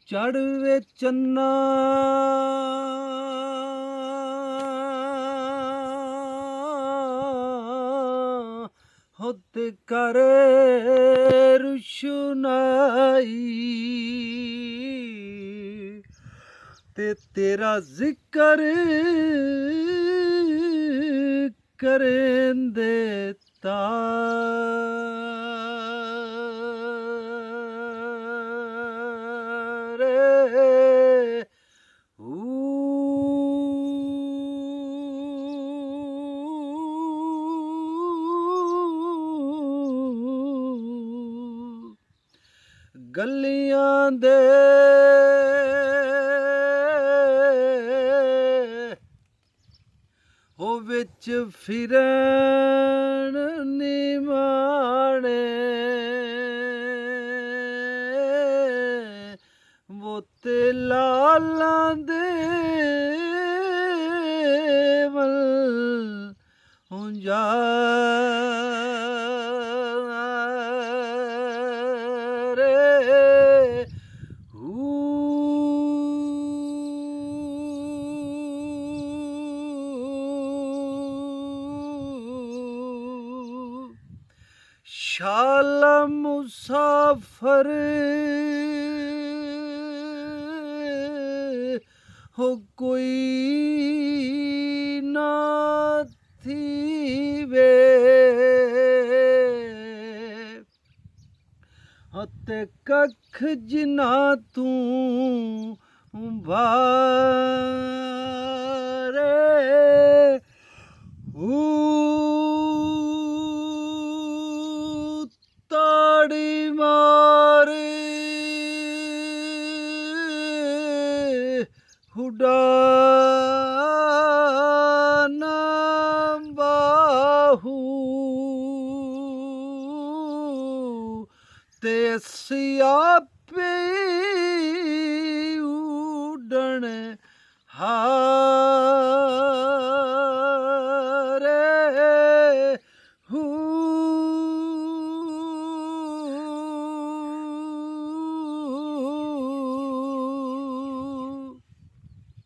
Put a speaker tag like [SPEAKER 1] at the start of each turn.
[SPEAKER 1] ਚੜ੍ਹਵੇ ਚੰਨਾ ਤੇ ਕਰੇ ਰੁਸ਼ਨਾਈ ਤੇ ਤੇਰਾ ਜ਼ਿਕਰ ਕਰੇਂਦੇ ਤਾਰੇ ਗਲੀਆਂ ਦੇ ਉਹ ਵਿੱਚ ਫਿਰਨ ਨਿਮਾਣੇ ਉਹ ਤੇ ਲਾਲਾਂ ਦੇ ਵੱਲ ਹੁੰਜਾ शाला मुसाफिर हो कोई ना थीवे ते कख जिना तू बारे ਤਾੜੀ ਮਾਰ ਹੁਡਾਨਾ ਬਾਹੂ ਤੇ ਸਿਆਪੇ ਉਡਣ ਹਾ